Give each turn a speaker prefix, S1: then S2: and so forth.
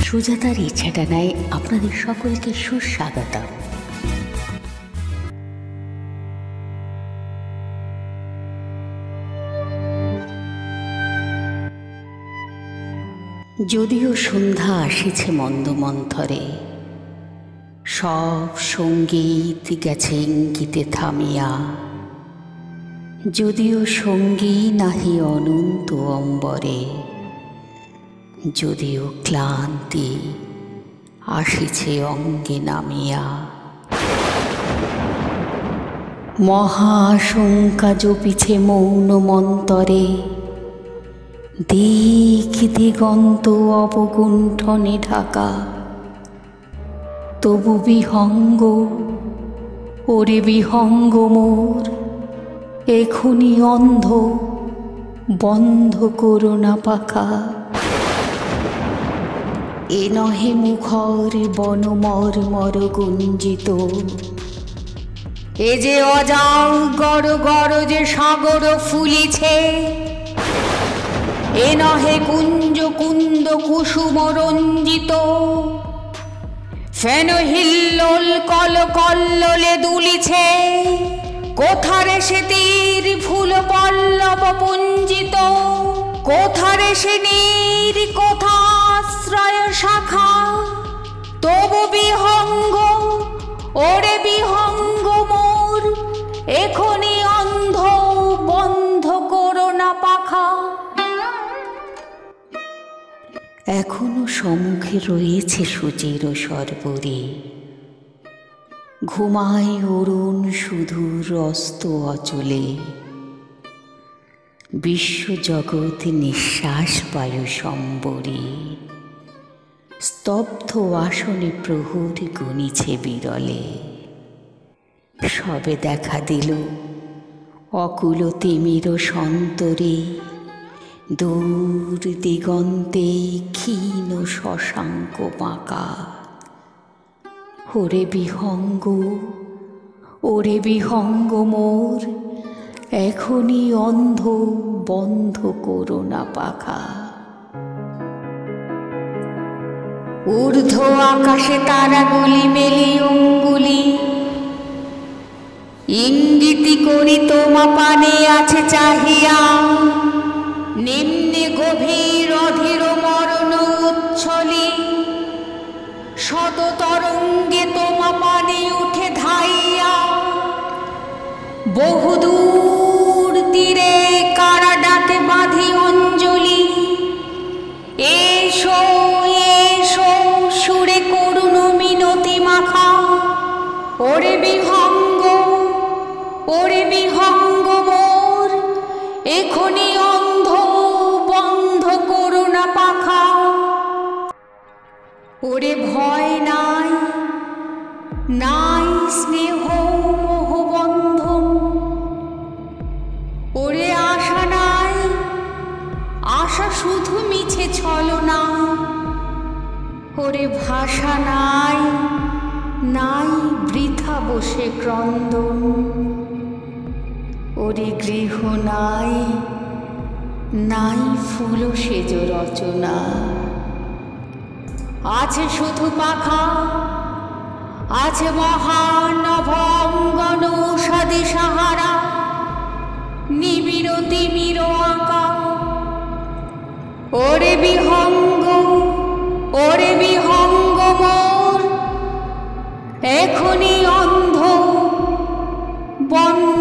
S1: সুজাতার ইচ্ছাটা নাই আপনাদের সকলকে সুস্বাগতম। যদিও সন্ধ্যা আসিছে মন্দমন্থরে, সব সঙ্গীত গেছে ইঙ্গিতে থামিয়া, যদিও সঙ্গী নাহি অনন্ত অম্বরে, যদিও ক্লান্তি আসিছে অঙ্গে নামিয়া, মহাশঙ্কা জপিছে মৌন মন্তরে, দিক দিগন্ত অবগুণ্ঠনে ঢাকা, তবু বিহঙ্গ ওরে বিহঙ্গ মোর, এখনি অন্ধ বন্ধ করো না পাখা। এ নহে মুখর বনমর মর গুঞ্জিত, এ যে অজাও গড় গড় যে সাগর ফুলিছে, এ নহে কুঞ্জ কুন্দ কুসুম রঞ্জিত, ফেন হিল্লোল কল কল্লোলে দুলিছে, কোথারে সে তীর ফুল পল্লব পুঞ্জিত, কোথারে সে নীর কোথাশ্রয় শাখা, তবু বিহঙ্গ ওরে বিহঙ্গ মোর, এখনি অন্ধ বন্ধ করো না পাখা। এখনো সম্মুখে রয়েছে সুচির সর্বরে, ঘুমায় অরুণ সুদূর অস্ত অচলে, বিশ্বজগৎ নিঃশ্বাস বায়ু সম্বরে, স্তব্ধ আসনে প্রহর গুনিছে বিরলে, সবে দেখা দিল অকুল তিমির সন্তরে, দূর দিগন্তে ক্ষীণ শশাঙ্ক বাঁকা, ওরে বিহঙ্গ মোর, এখনি অন্ধ বন্ধ করো না পাখা। ঊর্ধ্ব আকাশে তারাগুলি মেলি অঙ্গুলি, ইঙ্গিতি করি তোমা পানে আছে চাহিয়া, নিম্নে গভীর অধীর মরণ উচ্ছলি, শত তরঙ্গে তোমা পানে উঠে ধাইয়া, বহুদূর তীরে কারা ডাকে বাঁধি অঞ্জলি, এসো এসো সুরে করুণ মিনতি মাখা, ওরে বিহঙ্গ মোর, এখনি অন্ধ বন্ধ করো না পাখা। ওরে ভয় নাই নাই স্নেহ মোহ বন্ধন, ওরে আশা নাই, আশা শুধু মিছে ছলনা, ওরে ভাষা নাই নাই বৃথা বসে ক্রন্দন, ওরে গৃহ নাই নাই ফুল সেজ রচনা, আছে শুধু পাখা, আছে মহানভ অঙ্গন ঔষধি সাহারা, নিবিড় তিমির আঁকা, ওরে বিহঙ্গ মোর, এখনি অন্ধ বন্ধ